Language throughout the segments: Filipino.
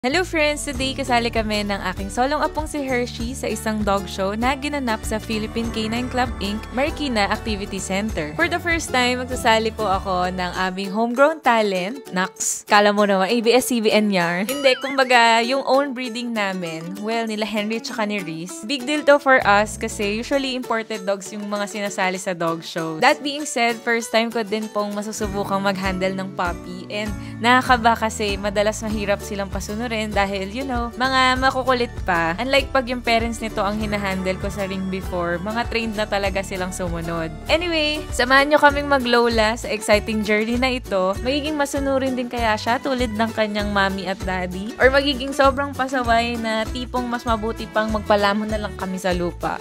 Hello friends! Today kasali kami ng aking solong apong si Hershey sa isang dog show na ginanap sa Philippine Canine Club Inc. Marikina Activity Center. For the first time, magsasali po ako ng aming homegrown talent, Nax. Kala mo naman, ABS-CBN yarn. Hindi, kumbaga, yung own breeding namin, well, nila Henry tsaka ni Reese. Big deal to for us kasi usually imported dogs yung mga sinasali sa dog shows. That being said, first time ko din pong masusubukang mag-handle ng puppy and nakakaba kasi madalas mahirap silang pasunod dahil, you know, mga makukulit pa. Unlike pag yung parents nito ang hinahandle ko sa ring before, mga trained na talaga silang sumunod. Anyway, samahan nyo kaming maglola sa exciting journey na ito. Magiging masunurin din kaya siya tulad ng kanyang mommy at daddy? Or magiging sobrang pasaway na tipong mas mabuti pang magpalamon na lang kami sa lupa?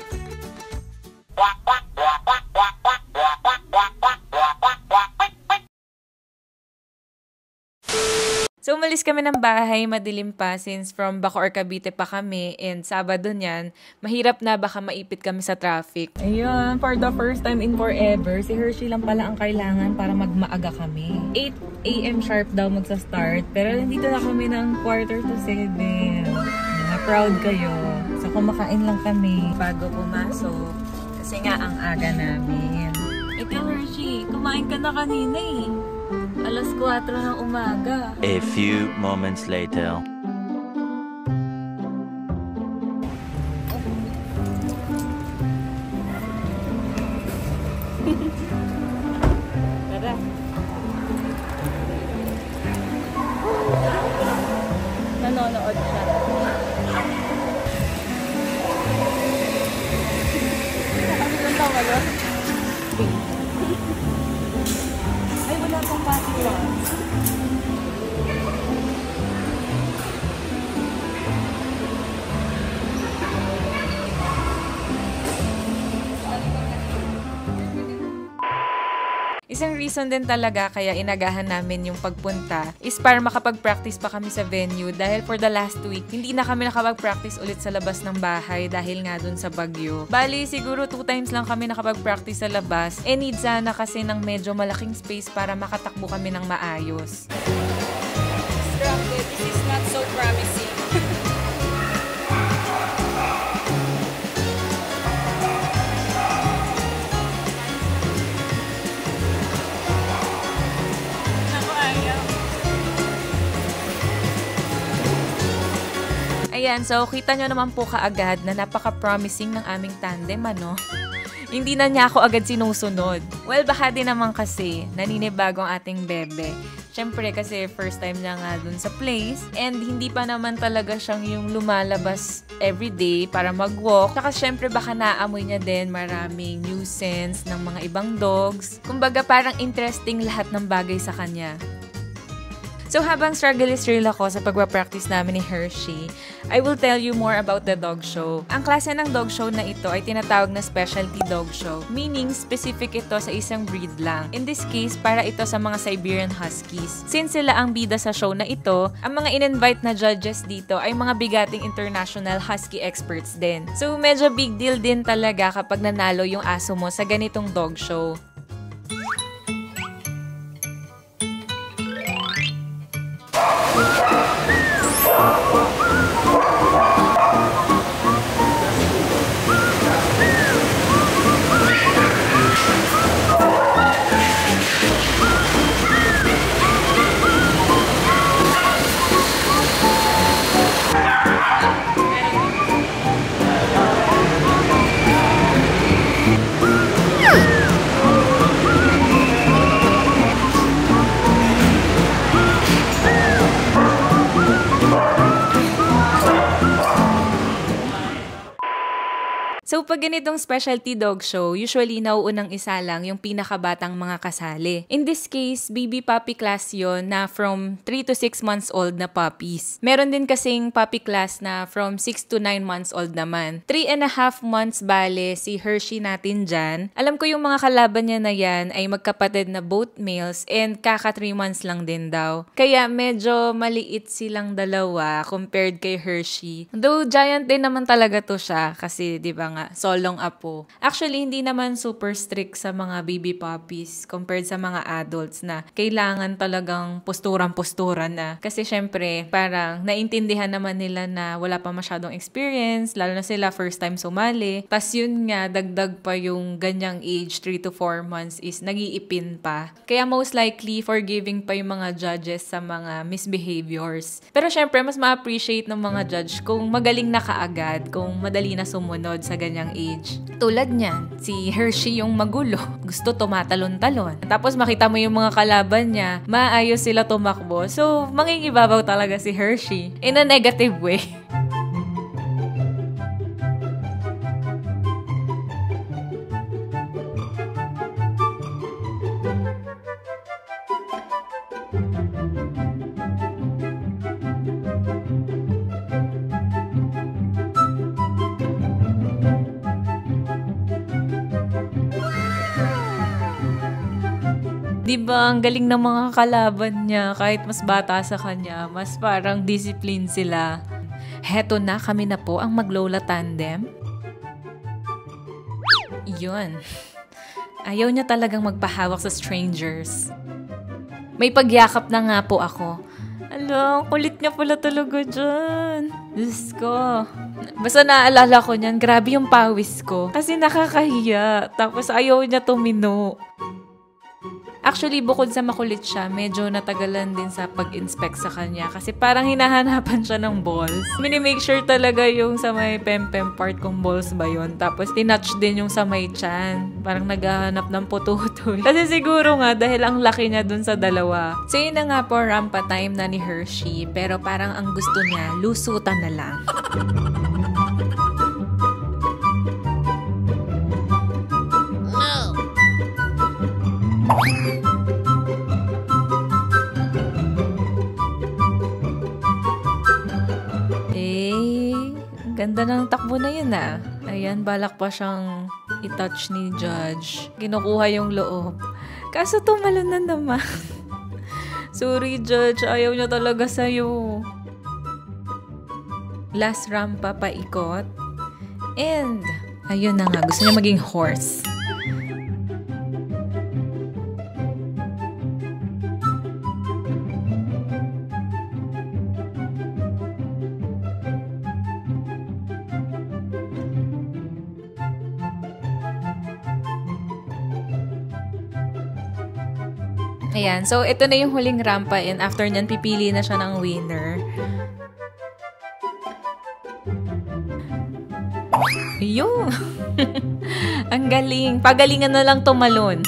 So, umalis kami ng bahay, madilim pa since from Bacoor, Cavite pa kami and Sabado niyan, mahirap na baka maipit kami sa traffic. Ayun, for the first time in forever, si Hershey lang pala ang kailangan para magmaaga kami. 8 AM sharp daw magsa-start, pero nandito na kami ng 6:45. Proud kayo. So, kumakain lang kami bago pumasok kasi nga ang aga namin. Ito Hershey, kumain ka na kanina eh. Alas 4 ng umaga. A few moments later. Tara. Nanonood siya. Nakakalitan tao ka doon? Ay, wala pang pati lang. Isang reason din talaga kaya inagahan namin yung pagpunta is para makapag-practice pa kami sa venue dahil for the last week, hindi na kami nakapag-practice ulit sa labas ng bahay dahil nga dun sa bagyo. Bali, siguro 2 times lang kami nakapag-practice sa labas and need sana kasi ng medyo malaking space para makatakbo kami ng maayos. This is not so promising. Ayan, so kita nyo naman po kaagad na napaka-promising ng aming tandem, ano? Hindi na niya ako agad sinusunod. Well, baka din naman kasi naninibago ang ating bebe. Siyempre kasi first time niya nga dun sa place and hindi pa naman talaga siyang yung lumalabas everyday para mag-walk. Saka siyempre baka naamoy niya din maraming nuisance ng mga ibang dogs. Kumbaga parang interesting lahat ng bagay sa kanya. So habang struggle is real ako sa pagpa-practice namin ni Hershey, I will tell you more about the dog show. Ang klase ng dog show na ito ay tinatawag na specialty dog show, meaning specific ito sa isang breed lang. In this case, para ito sa mga Siberian Huskies. Since sila ang bida sa show na ito, ang mga in-invite na judges dito ay mga bigating international husky experts din. So medyo big deal din talaga kapag nanalo yung aso mo sa ganitong dog show. So, pag ganitong specialty dog show, usually nauunang isa lang yung pinakabatang mga kasali. In this case, baby puppy class yon na from 3 to 6 months old na puppies. Meron din kasing puppy class na from 6 to 9 months old naman. 3.5 months bale si Hershey natin dyan. Alam ko yung mga kalaban niya na yan ay magkapatid na both males and kaka 3 months lang din daw. Kaya medyo maliit silang dalawa compared kay Hershey. Though giant din naman talaga to siya kasi 'di ba nga nga, solong apo. Actually, hindi naman super strict sa mga baby puppies compared sa mga adults na kailangan talagang posturan-posturan na. Kasi syempre, parang naintindihan naman nila na wala pa masyadong experience, lalo na sila first time sumali. Tas yun nga, dagdag pa yung ganyang age, 3 to 4 months is nag-iipin pa. Kaya most likely, forgiving pa yung mga judges sa mga misbehaviors. Pero syempre, mas ma-appreciate ng mga judge kung magaling na kaagad, kung madali na sumunod sa ganyang age. Tulad niyan, si Hershey yung magulo. Gusto tumatalon-talon. Tapos makita mo yung mga kalaban niya, maayos sila tumakbo. So, mangingibabaw talaga si Hershey. In a negative way. Diba, ang galing ng mga kalaban niya, kahit mas bata sa kanya, mas parang discipline sila. Heto na, kami na po ang maglola tandem. Yun. Ayaw niya talagang magpahawak sa strangers. May pagyakap na nga po ako. Ala, kulit niya pala talaga dyan. Diyos ko. Basta naaalala ko niyan, grabe yung pawis ko. Kasi nakakahiya. Tapos ayaw niya tumino. Actually, bukod sa makulit siya, medyo natagalan din sa pag-inspect sa kanya kasi parang hinahanapan siya ng balls. Mini-make sure talaga yung sa may pem-pem part kung balls ba yun. Tapos tinouch din yung sa may chan. Parang naghahanap ng pututoy. Kasi siguro nga dahil ang laki niya dun sa dalawa. So yun na nga po, rampa time na ni Hershey. Pero parang ang gusto niya, lusutan na lang. Ganda ng takbo na yun ah. Ayan, balak pa siyang i-touch ni Judge. Kinukuha yung loob. Kaso tumalon na naman. Sorry, Judge. Ayaw niya talaga sa'yo. Last rampa pa ikot. And, ayun na nga. Gusto niya maging horse. Ayan. So, ito na yung huling rampa and after nyan, pipili na siya ng winner. Ayun! Ang galing. Pagalingan na lang tumalon.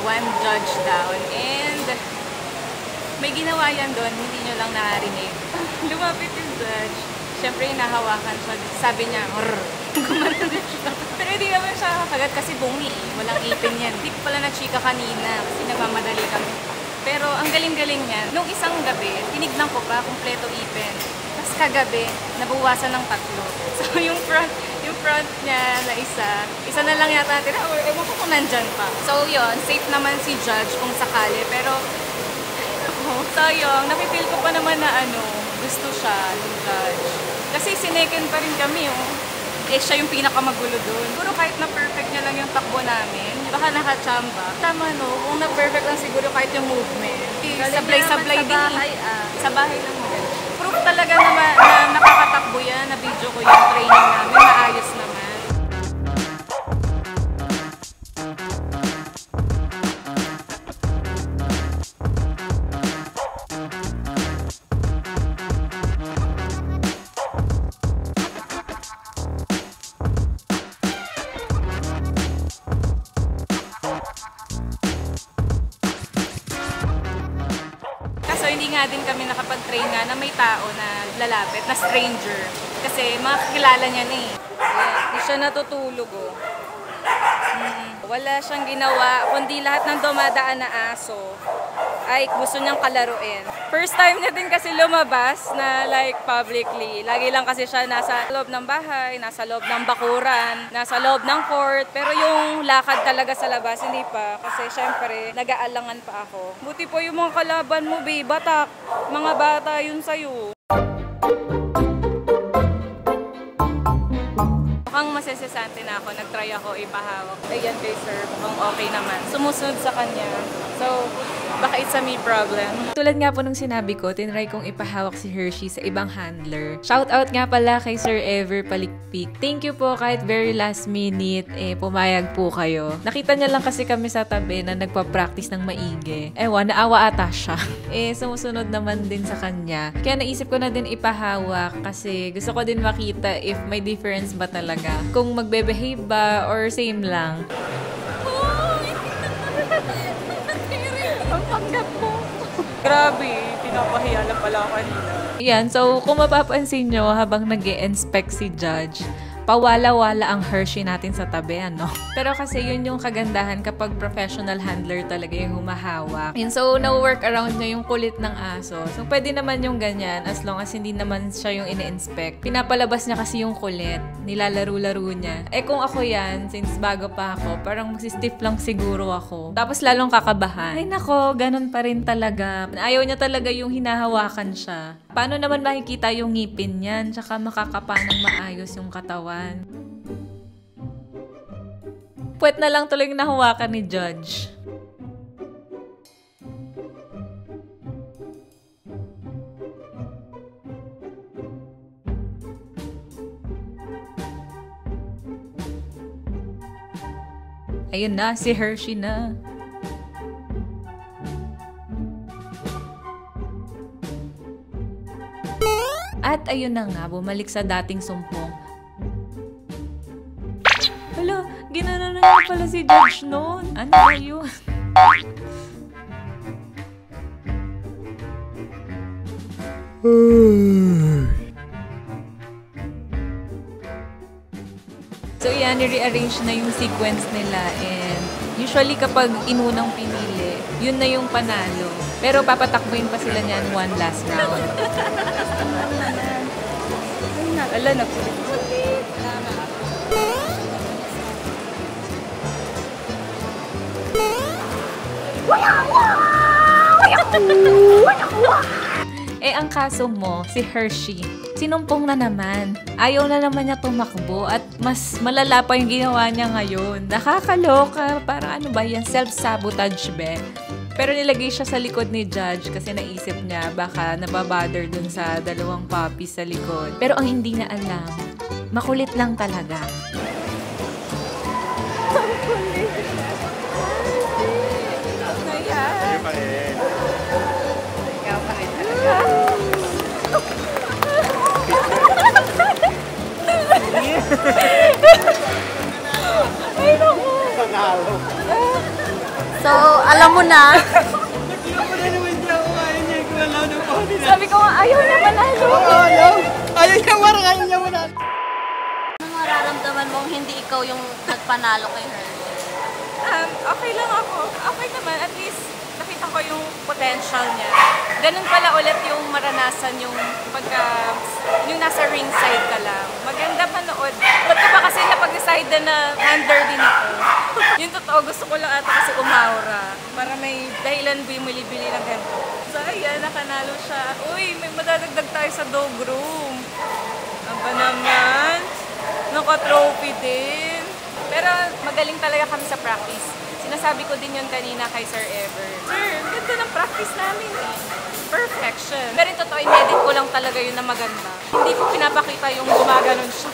One judge down and may ginawa yan doon, hindi nyo lang narinig. Lumapit yung judge. Siyempre, hinahawakan siya. Sabi niya, gumanon siya. Pero hindi naman siya kakagat kasi bungi. Walang ipin yan. Hindi ko pala na-chika kanina kasi nagmamadali kami. Pero ang galing-galing niyan. Nung isang gabi, tinignan ko pa, kumpleto ipin. Tapos kagabi, nabawasan ng 3. So yung front niya na isa na lang yata natin, or ewan ko kung nandyan pa. So yun, safe naman si Judge kung sakali, pero sayang, napipil ko pa naman na gusto siya ng Judge. Kasi sinecond pa rin kami, siya yung pinakamagulo doon. Siguro kahit na perfect niya lang yung takbo namin, baka nakachamba. Tama kung na perfect lang siguro kahit yung movement. Sablay-sablay din. Sa bahay lang maganda. Proof talaga na nakakatakbo yan, na video ko yung training namin, maayos naman. So, hindi nga din kami nakapag-train nga na may tao na lalapit, na stranger. Kasi makakilala niya na eh. Hindi siya natutulog Wala siyang ginawa, kundi lahat ng dumadaan na aso, ay gusto niyang kalaruin. First time niya din kasi lumabas na like publicly. Lagi lang kasi siya nasa loob ng bahay, nasa loob ng bakuran, nasa loob ng court. Pero yung lakad talaga sa labas, hindi pa. Kasi syempre, nag-aalangan pa ako. Buti po yung mga kalaban mo, babe, batak. Mga bata yun sa'yo. Mukhang masesesante na ako. Nag-try ako ipahawak. Ayan kay sir, mukhang okay naman. Sumusunod sa kanya. So, baka it's a me problem. Tulad nga po nung sinabi ko, tinry kong ipahawak si Hershey sa ibang handler. Shoutout nga pala kay Sir Ever Palikpik. Thank you po kahit very last minute, pumayag po kayo. Nakita niya lang kasi kami sa tabi na nagpa-practice ng maigi. Ewan, naawa ata siya. Sumusunod naman din sa kanya. Kaya naisip ko na din ipahawak kasi gusto ko din makita if may difference ba talaga. Kung magbe-behave ba or same lang. Ang panggap mo. Grabe, pinapahiya lang pala ako kanina. Yan, so kung mapapansin nyo habang nag-i-inspect si Judge, pawala-wala ang Hershey natin sa tabi, ano? Pero kasi yun yung kagandahan kapag professional handler talaga yung humahawak. Yun, so na-work around niya yung kulit ng aso. So pwede naman yung ganyan as long as hindi naman siya yung ini-inspect. Pinapalabas niya kasi yung kulit. Nilalaro-laro niya. Kung ako yan, since bago pa ako, parang magsistiff lang siguro ako. Tapos lalong kakabahan. Ay nako, ganun pa rin talaga. Ayaw niya talaga yung hinahawakan siya. Paano naman makikita yung ngipin niyan? Tsaka makakapa ng maayos yung katawan. Puwet na lang tuloy yung nahawakan ni Judge. Ayun na, si Hershey na. At ayun na nga, bumalik sa dating sumpong. Hala, ginano na nga pala si Judge noon. Ano ba yun? So yan, i-rearrange na yung sequence nila and usually kapag inunang pinili, yun na yung panalo. Pero papatakbuhin pa sila niyan one last round. Ala, nagsulit-sulit. Ang kaso mo, si Hershey, sinumpong na naman. Ayaw na naman niya tumakbo at mas malala pa yung ginawa niya ngayon. Nakakaloka. Parang ano ba yan? Self-sabotage be. Pero nilagay siya sa likod ni Judge kasi naisip niya baka nababother dun sa dalawang puppies sa likod. Pero ang hindi na alam, makulit lang talaga. Makulit. Ayan. Ikaw pa rin talaga. Ay, naku. So, alam mo na. Sabi ko nga, ayaw na manalo. Ayaw niya marang, ayaw niya manalo. Anong mararamdaman mong hindi ikaw yung nagpanalo kay her? Okay lang ako. Okay naman. At least, nakita ko yung potential niya. Ganun pala ulit yung maranasan yung yung nasa ringside ka lang. Maganda manood. Ba't ko pa kasi napag-decide na handler din ako. Yung totoo, gusto ko lang ata kasi umaura. Para may dahilan bumili-bili ng ganito. So, ayan, nakanalo siya. Uy, may madadagdag tayo sa dog room. Aba naman. Naka-trophy din. Pero magaling talaga kami sa practice. Sinasabi ko din yun kanina kay Sir Ever. Sir, ganda ng practice namin eh. Perfection. Pero yung totoo, in-edit ko lang talaga yun na maganda. Hindi ko pinapakita yung gumaganon siya.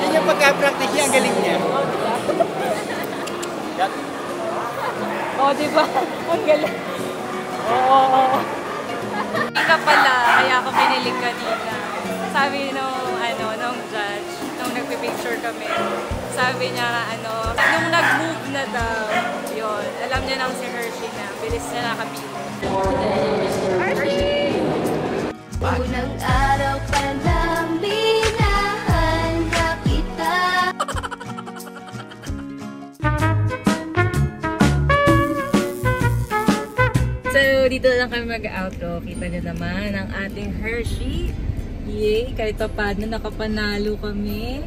Yan yung pagka-practice niya, ang galing niya. Diba? Ang galing. Oo. Hindi ka pala, kaya ako pinilig kanina. Sabi nung judge, nung nagpipicture kami. Sabi niya, nung nag-move na daw, yun, alam niya nang si Hershey na, bilis niya nakapilo. Hershey! Unang araw pa lang minahanda kita. So, dito lang kami mag-outro. Kita niyo naman ang ating Hershey. Yay! Kahit pa paano nakapanalo kami.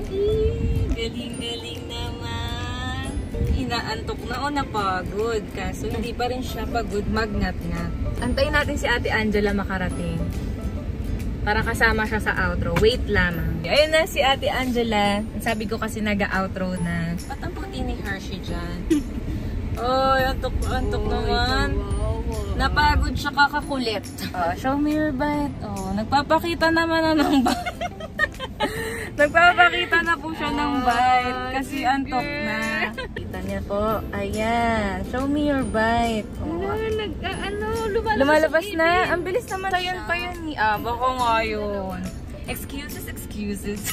Galing-galing naman. Inaantok na o napagod. Kaso hindi pa rin siya pagod. Magnat-ngat. Antayin natin si Ate Angela makarating. Para kasama siya sa outro. Wait lamang. Ayun na si Ate Angela. Sabi ko kasi nag-outro na. Ba't ang puti ni Hershey dyan? Oh, antok naman. Napagod siya kakakulit. Show me your bite. Oh, nagpapakita naman na ng bite. Nagpapakita na po siya ng bite. Kasi antok na. Kita niya po. Ayan. Show me your bite. Oh. Lumalabas na. Ang bilis naman. Tayon pa yun ni baka nga yun. Excuses.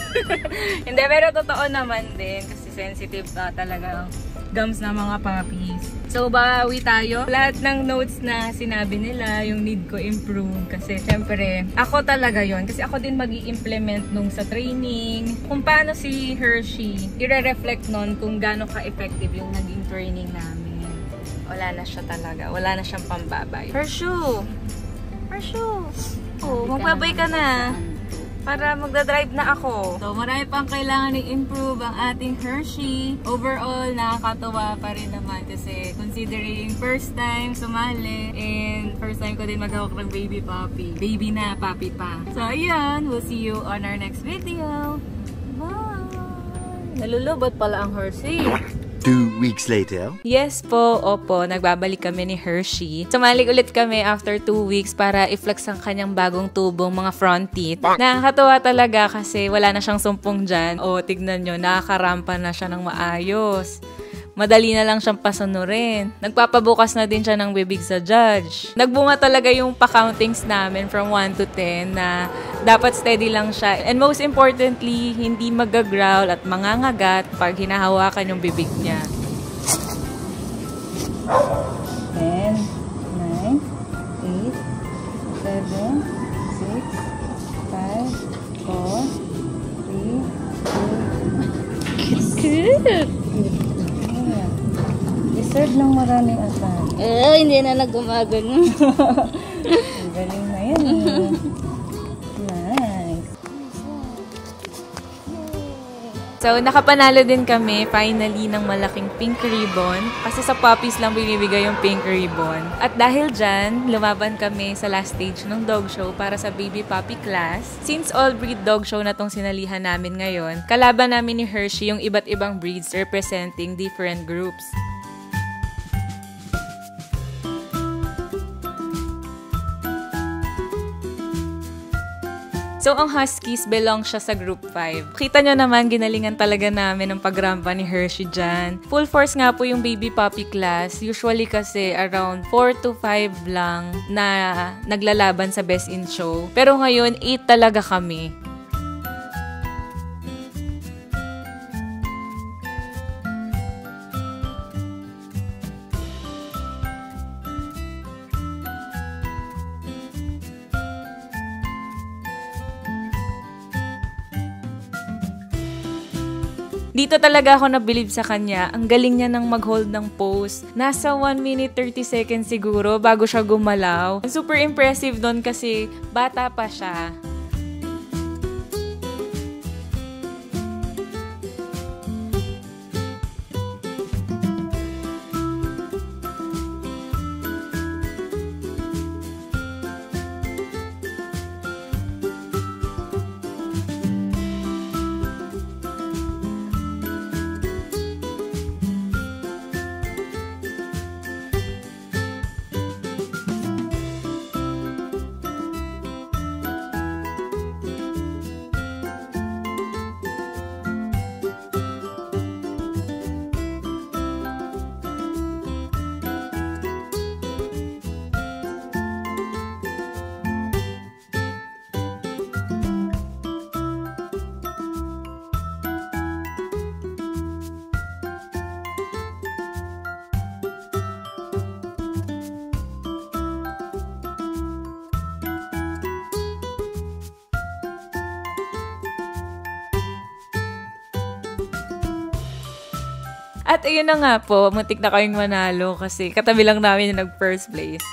Hindi, pero totoo naman din. Kasi sensitive talaga gums na mga puppies. So, bawi tayo. Lahat ng notes na sinabi nila, yung need ko improve. Kasi, syempre, ako talaga yon. Kasi ako din mag-i-implement nung sa training. Kung paano si Hershey, i-reflect nun kung gaano ka-effective yung naging training namin. Wala na siya talaga. Wala na siyang pambabay. Hershey! Oh, magbabay ka na. Para magdadrive na ako. So, marami pang kailangan i-improve ang ating Hershey. Overall, nakakatuwa pa rin naman kasi considering first time sumali and first time ko din maghawak ng baby puppy. Baby na, puppy pa. So, ayun. We'll see you on our next video. Bye! Nalulubot pala ang Hershey. 2 weeks later. Yes po, opo, nagbabalik kami ni Hershey. Sumalik ulit kami after 2 weeks para i-flex ang kanyang bagong tubong mga front teeth. Nakakatawa talaga kasi wala na siyang sumpong dyan. O, tignan nyo, nakakarampa na siya ng maayos. Madali na lang siyang pasunurin. Nagpapabukas na din siya ng bibig sa judge. Nagbunga talaga yung pa-countings namin from 1 to 10 na dapat steady lang siya. And most importantly, hindi magagrowl at mangangagat pag hinahawakan yung bibig niya. 10, 9, 8, 7, 6, 5, 4, 3, 2, good! Deserve ng maraming asal. Hindi na nagumagano. Ang galing na yan eh. Nice. So, nakapanalo din kami finally ng malaking pink ribbon. Kasi sa puppies lang binibigay yung pink ribbon. At dahil dyan, lumaban kami sa last stage ng dog show para sa baby puppy class. Since all breed dog show na tong sinalihan namin ngayon, kalaban namin ni Hershey yung iba't ibang breeds representing different groups. So, ang Huskies belong siya sa Group 5. Kita nyo naman, ginalingan talaga namin ang pagrampa ni Hershey dyan. Full force nga po yung baby puppy class. Usually kasi around 4 to 5 lang na naglalaban sa Best in Show. Pero ngayon, 8 talaga kami. Dito talaga ako nabilib sa kanya. Ang galing niya nang mag-hold ng pose. Nasa 1 minute 30 seconds siguro bago siya gumalaw. Super impressive doon kasi bata pa siya. At ayun na nga po, muntik na kayong manalo kasi katabi lang namin yung nag-first place.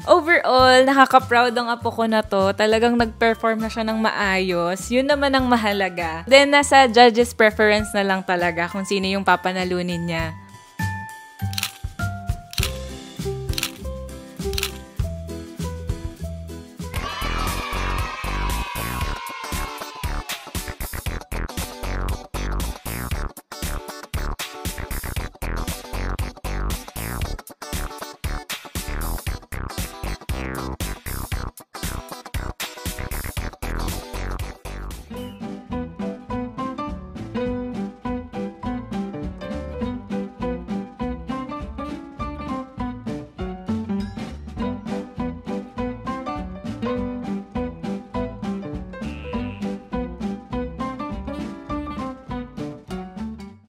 Overall, nakaka-proud ang apo ko na to. Talagang nag-perform na siya ng maayos. Yun naman ang mahalaga. Then, nasa judges' preference na lang talaga kung sino yung papanalunin niya.